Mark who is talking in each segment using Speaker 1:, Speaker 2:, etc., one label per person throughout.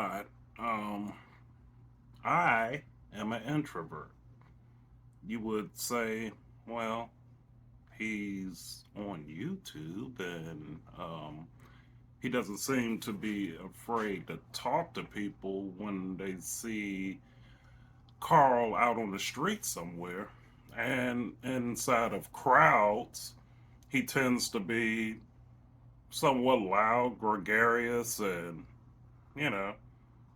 Speaker 1: not. Um, I am an introvert. You would say, well, he's on YouTube and he doesn't seem to be afraid to talk to people when they see Carl out on the street somewhere. And inside of crowds, he tends to be somewhat loud, gregarious, and, you know,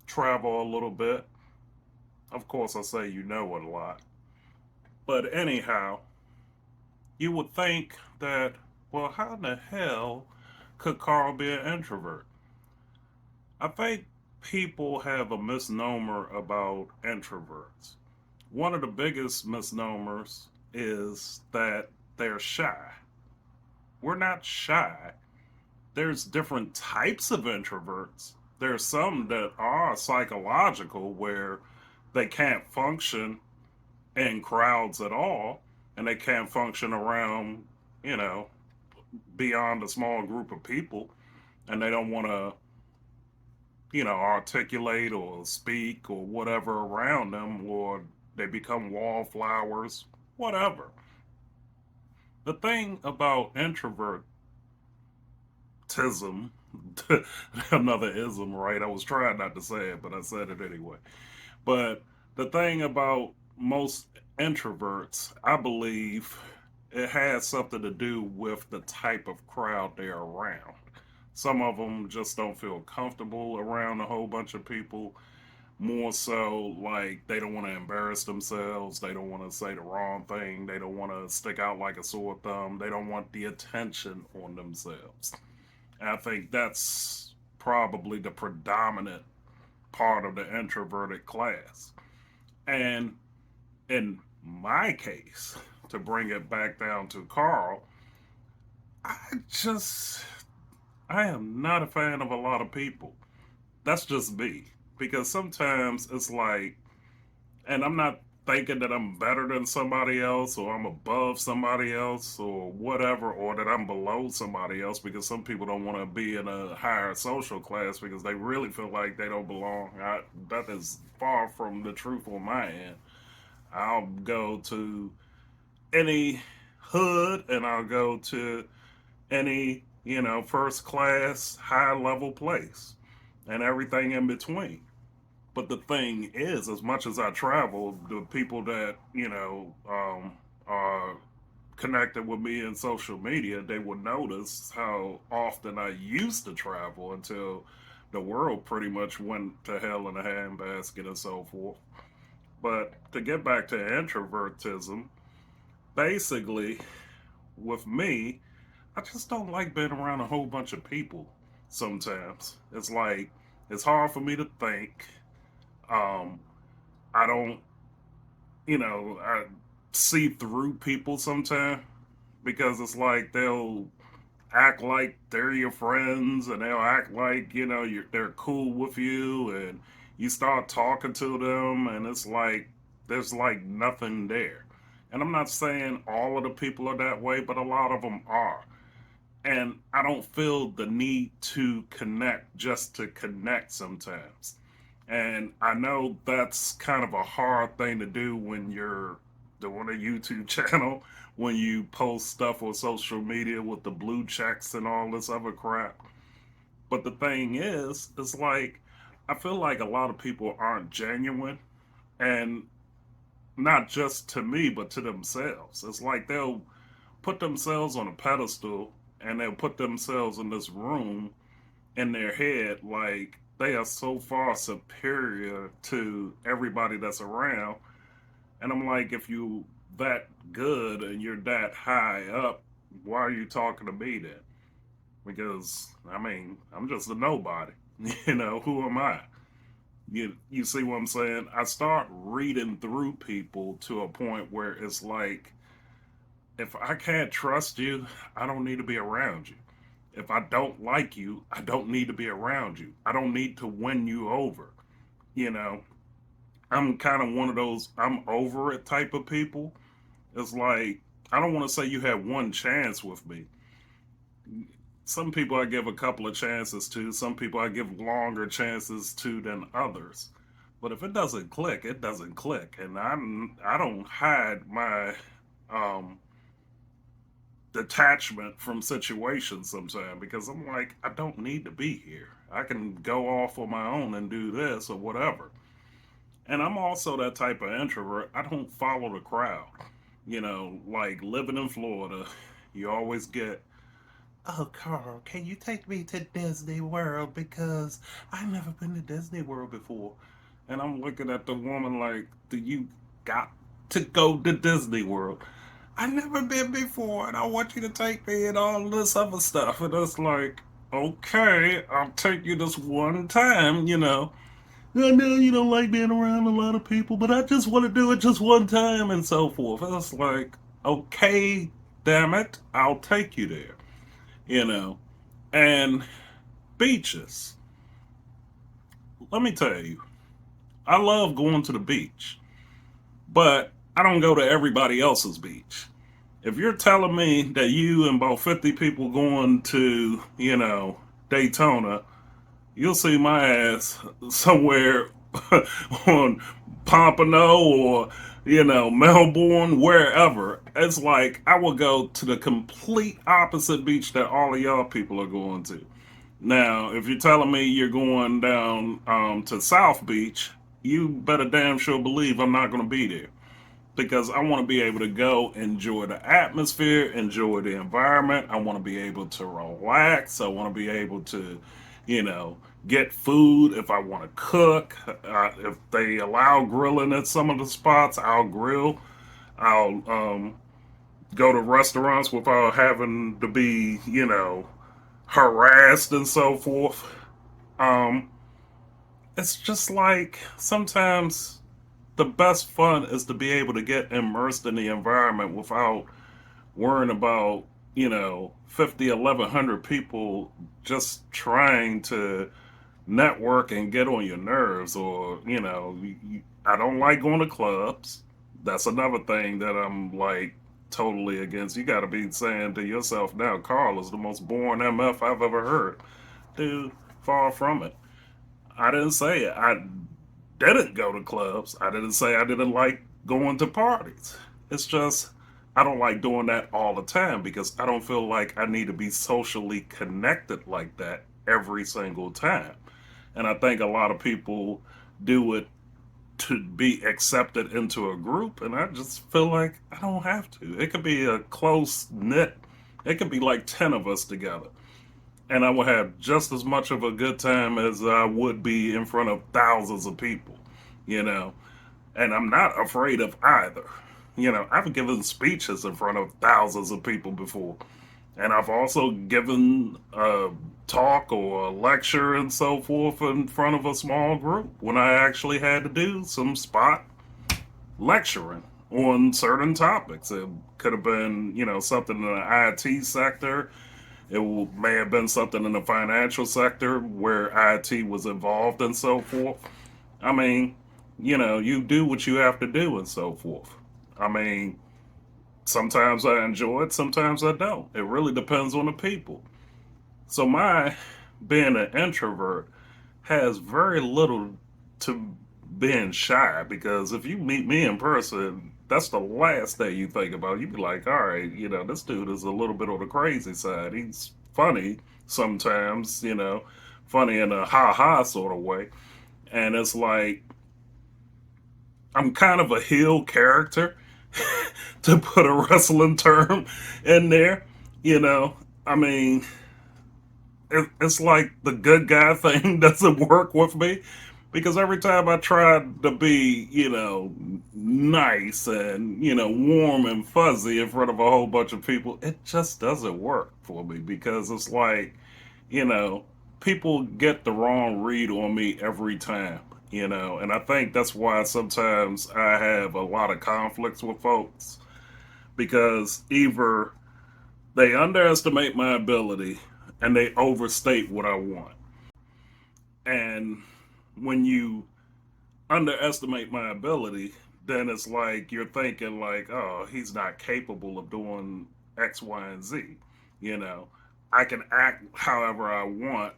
Speaker 1: travel a little bit. Of course, I say it a lot. But anyhow, you would think that, well, how in the hell could Carl be an introvert? I think people have a misnomer about introverts. One of the biggest misnomers is that they're shy. We're not shy. There's different types of introverts. There's some that are psychological where they can't function in crowds at all and they can't function around, you know, beyond a small group of people and they don't want to, articulate or speak or whatever around them, or they become wallflowers, whatever. The thing about introvertism, another ism, right? I was trying not to say it, but I said it anyway. But the thing about most introverts, I believe, it has something to do with the type of crowd they're around. Some of them just don't feel comfortable around a whole bunch of people. More so, like, they don't want to embarrass themselves. They don't want to say the wrong thing. They don't want to stick out like a sore thumb. They don't want the attention on themselves. And I think that's probably the predominant part of the introverted class. And in my case, to bring it back down to Carl, I just, I am not a fan of a lot of people. That's just me. Because sometimes it's like, and I'm not thinking that I'm better than somebody else or I'm above somebody else or whatever, or that I'm below somebody else, because some people don't want to be in a higher social class because they really feel like they don't belong. That is far from the truth on my end. I'll go to any hood and I'll go to any, first class, high level place and everything in between. But the thing is, as much as I travel, the people that, are connected with me in social media, they would notice how often I used to travel until the world pretty much went to hell in a handbasket and so forth. But to get back to introvertism, basically, with me, I just don't like being around a whole bunch of people sometimes. It's like, it's hard for me to think. Um, I don't, I see through people sometimes because it's like they'll act like they're your friends and they'll act like, they're cool with you, and you start talking to them and it's like there's like nothing there. And I'm not saying all of the people are that way, but a lot of them are. And I don't feel the need to connect just to connect sometimes. And I know that's kind of a hard thing to do when you're doing a YouTube channel, when you post stuff on social media with the blue checks and all this other crap. But the thing is, it's like, I feel like a lot of people aren't genuine, and not just to me, but to themselves. It's like they'll put themselves on a pedestal and they'll put themselves in this room in their head like they are so far superior to everybody that's around. And I'm like, if you that good and you're that high up, why are you talking to me then? Because I mean, I'm just a nobody. Who am I? You see what I'm saying? I start reading through people to a point where it's like, if I can't trust you, I don't need to be around you. If I don't like you, I don't need to be around you. I don't need to win you over. You know, I'm kind of one of those I'm over it type of people. It's like, I don't want to say you had one chance with me. Some people I give a couple of chances to, some people I give longer chances to than others. But if it doesn't click, it doesn't click. And I don't hide my um, detachment from situations sometimes because I'm like, I don't need to be here. I can go off on my own and do this or whatever. And I'm also that type of introvert. I don't follow the crowd. Like living in Florida, you always get, oh, Carl, can you take me to Disney World? Because I've never been to Disney World before. And I'm looking at the woman like, do you got to go to Disney World? I've never been before, and I want you to take me and all this other stuff. And it's like, okay, I'll take you this one time. I know you don't like being around a lot of people, but I just want to do it just one time and so forth. And it's like, okay, damn it, I'll take you there, you know. And beaches, let me tell you, I love going to the beach, but I don't go to everybody else's beach. If you're telling me that you and about 50 people going to, Daytona, you'll see my ass somewhere on Pompano or, Melbourne, wherever. It's like I will go to the complete opposite beach that all of y'all people are going to. Now, if you're telling me you're going down to South Beach, you better damn sure believe I'm not going to be there because I want to be able to go enjoy the atmosphere, enjoy the environment. I want to be able to relax. I want to be able to, you know, get food if I want to cook. If they allow grilling at some of the spots, I'll grill. I'll go to restaurants without having to be, harassed and so forth. Um, it's just like sometimes the best fun is to be able to get immersed in the environment without worrying about 50, 1100 people just trying to network and get on your nerves. Or I don't like going to clubs. That's another thing that I'm like totally against. You got to be saying to yourself now, Carl is the most boring MF I've ever heard. Dude, far from it. I didn't say it. I didn't go to clubs. I didn't say I didn't like going to parties. It's just I don't like doing that all the time because I don't feel like I need to be socially connected like that every single time. And I think a lot of people do it to be accepted into a group, and I just feel like I don't have to. It could be a close knit. It could be like 10 of us together and I would have just as much of a good time as I would be in front of thousands of people, you know. And I'm not afraid of either. I've given speeches in front of thousands of people before, and I've also given a talk or a lecture and so forth in front of a small group when I actually had to do some spot lecturing on certain topics. It could have been, something in the IT sector. It may have been something in the financial sector where IT was involved and so forth. I mean, you do what you have to do and so forth. I mean, sometimes I enjoy it, sometimes I don't. It really depends on the people. So, my being an introvert has very little to being shy because if you meet me in person, that's the last thing you think about. You'd be like, all right, this dude is a little bit on the crazy side. He's funny sometimes, funny in a ha ha sort of way. And it's like, I'm kind of a heel character, to put a wrestling term in there. You know, I mean, it's like the good guy thing doesn't work with me because every time I try to be, nice and, warm and fuzzy in front of a whole bunch of people, it just doesn't work for me because it's like, you know, people get the wrong read on me every time, and I think that's why sometimes I have a lot of conflicts with folks because either they underestimate my ability and they overstate what I want. And when you underestimate my ability, then it's like you're thinking like, oh, he's not capable of doing X, Y, and Z. You know, I can act however I want,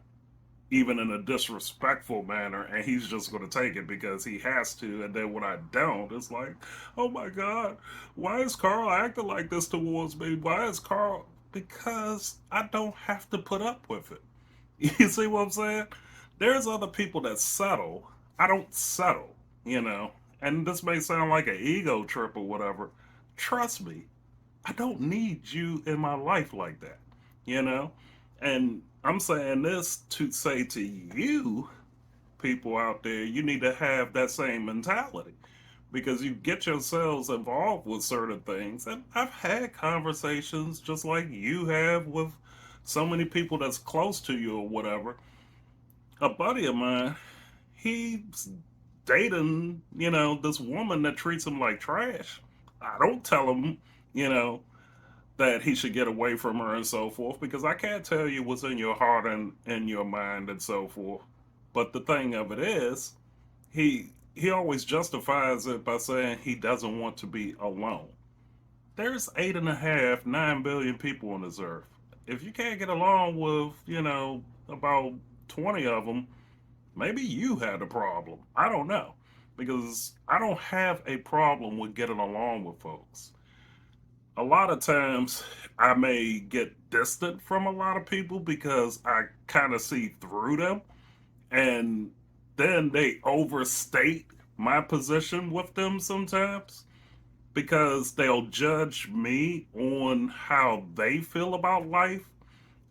Speaker 1: even in a disrespectful manner, and he's just going to take it because he has to. And then when I don't, it's like, oh my God, why is Carl acting like this towards me? Why is Carl? Because I don't have to put up with it. You see what I'm saying? There's other people that settle. I don't settle, you know. And this may sound like an ego trip or whatever. Trust me, I don't need you in my life like that, you know? And I'm saying this to say to you, people out there, you need to have that same mentality because you get yourselves involved with certain things. And I've had conversations just like you have with so many people that's close to you or whatever. A buddy of mine, he's dating, this woman that treats him like trash. I don't tell him, you know, that he should get away from her and so forth because I can't tell you what's in your heart and in your mind and so forth. But the thing of it is, he always justifies it by saying he doesn't want to be alone. There's 8.5, 9 billion people on this earth. If you can't get along with, about 20 of them, maybe you had a problem. I don't know. Because I don't have a problem with getting along with folks. A lot of times I may get distant from a lot of people because I kind of see through them and then they overstate my position with them sometimes because they'll judge me on how they feel about life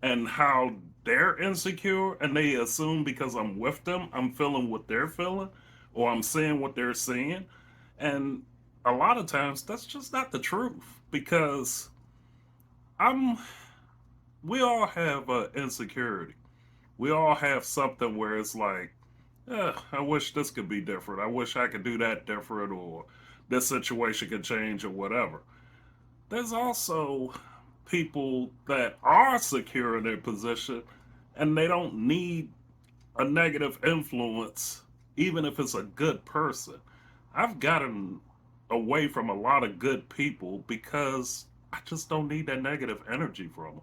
Speaker 1: and how they're insecure and they assume because I'm with them I'm feeling what they're feeling or I'm seeing what they're seeing, and a lot of times that's just not the truth because I'm we all have insecurity. We all have something where it's like, I wish this could be different. I wish I could do that different, or this situation could change, or whatever. There's also people that are secure in their position and they don't need a negative influence, even if it's a good person. I've gotten away from a lot of good people because I just don't need that negative energy from them.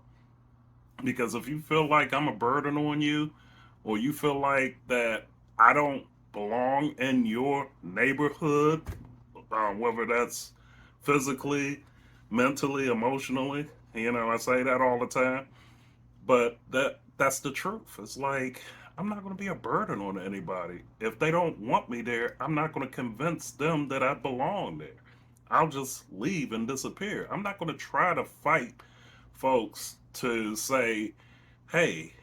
Speaker 1: Because if you feel like I'm a burden on you, or you feel like that I don't belong in your neighborhood, whether that's physically, mentally, emotionally, I say that all the time, but that's the truth. It's like I'm not going to be a burden on anybody. If they don't want me there, I'm not going to convince them that I belong there. I'll just leave and disappear. I'm not going to try to fight folks to say, "Hey,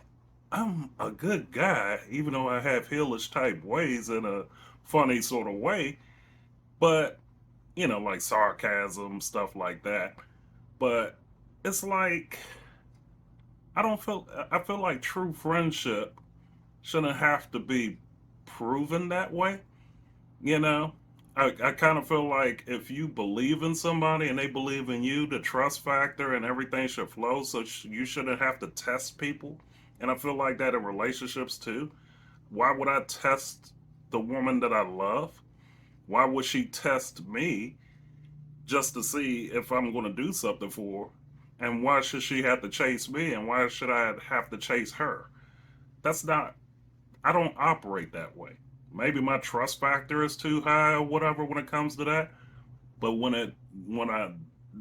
Speaker 1: I'm a good guy," even though I have heelish type ways in a funny sort of way, but like sarcasm, stuff like that. But it's like I feel like true friendship shouldn't have to be proven that way. You know, I kind of feel like if you believe in somebody and they believe in you, the trust factor and everything should flow. So you shouldn't have to test people. And I feel like that in relationships too. Why would I test the woman that I love? Why would she test me just to see if I'm going to do something for her? And why should she have to chase me? And why should I have to chase her? That's not, I don't operate that way. Maybe my trust factor is too high or whatever when it comes to that. But when I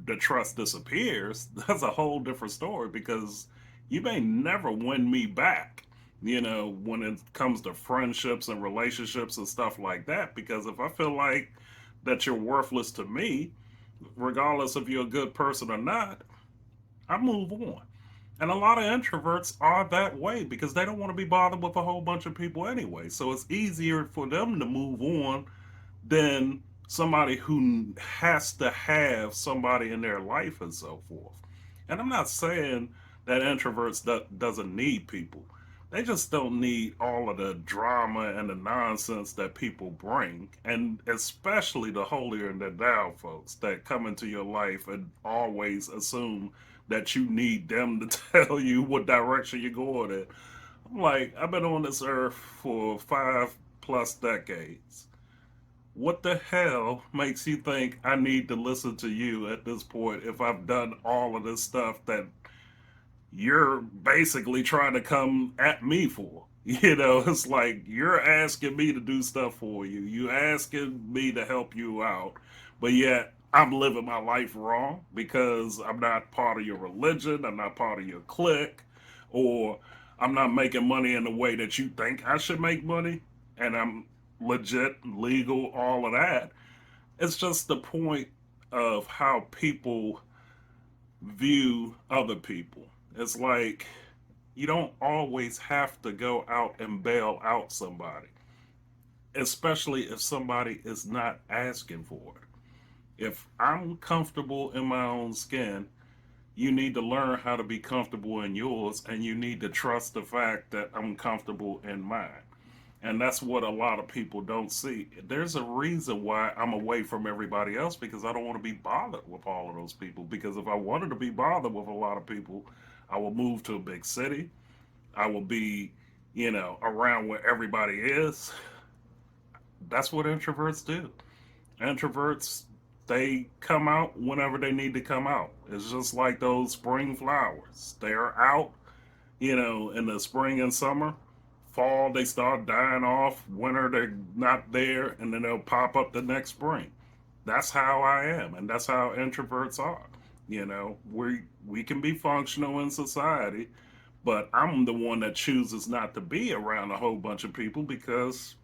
Speaker 1: the trust disappears, that's a whole different story because you may never win me back. When it comes to friendships and relationships and stuff like that. Because if I feel like that you're worthless to me, regardless if you're a good person or not, I move on. And a lot of introverts are that way because they don't want to be bothered with a whole bunch of people anyway. So it's easier for them to move on than somebody who has to have somebody in their life and so forth. And I'm not saying that introverts doesn't need people. They just don't need all of the drama and the nonsense that people bring, and especially the holier and the thou folks that come into your life and always assume that you need them to tell you what direction you're going in. I'm like, I've been on this earth for 5+ decades. What the hell makes you think I need to listen to you at this point if I've done all of this stuff that you're basically trying to come at me for. You know, it's like you're asking me to do stuff for you. You asking me to help you out, but yet I'm living my life wrong because I'm not part of your religion. I'm not part of your clique, or I'm not making money in the way that you think I should make money, and I'm legit, legal, all of that. It's just the point of how people view other people. It's like you don't always have to go out and bail out somebody, especially if somebody is not asking for it. If I'm comfortable in my own skin, you need to learn how to be comfortable in yours, and you need to trust the fact that I'm comfortable in mine. And that's what a lot of people don't see. There's a reason why I'm away from everybody else, because I don't want to be bothered with all of those people. Because if I wanted to be bothered with a lot of people, I will move to a big city. I will be, around where everybody is. That's what introverts do. Introverts, they come out whenever they need to come out. It's just like those spring flowers. They're out, in the spring and summer. Fall, they start dying off. Winter, they're not there, and then they'll pop up the next spring. That's how I am, and that's how introverts are. We can be functional in society, but I'm the one that chooses not to be around a whole bunch of people because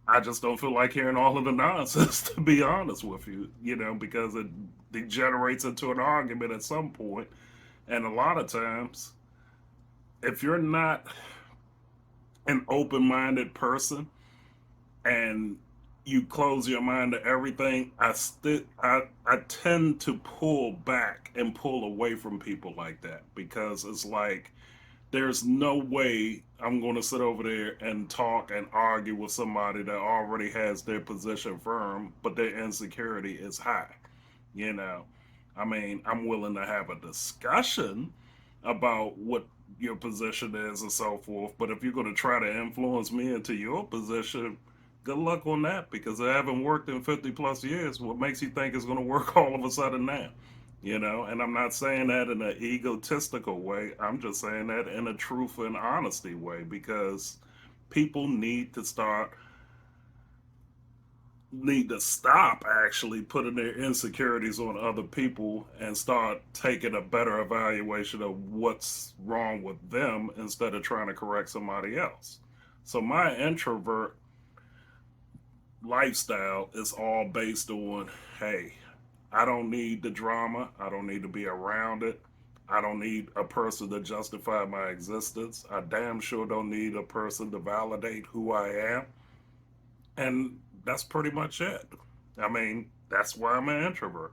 Speaker 1: I just don't feel like hearing all of the nonsense, to be honest with you, because it degenerates into an argument at some point. And a lot of times, if you're not an open minded person and you close your mind to everything, I tend to pull back and pull away from people like that, because it's like there's no way I'm going to sit over there and talk and argue with somebody that already has their position firm, but their insecurity is high. You know, I mean, I'm willing to have a discussion about what your position is and so forth, but if you're going to try to influence me into your position, good luck on that, because I haven't worked in 50 plus years. What makes you think it's going to work all of a sudden now? And I'm not saying that in an egotistical way. I'm just saying that in a truth and honesty way, because people need to stop actually putting their insecurities on other people and start taking a better evaluation of what's wrong with them instead of trying to correct somebody else. So my introvert lifestyle is all based on, hey, I don't need the drama. I don't need to be around it. I don't need a person to justify my existence. I damn sure don't need a person to validate who I am. And that's pretty much it. I mean, that's why I'm an introvert.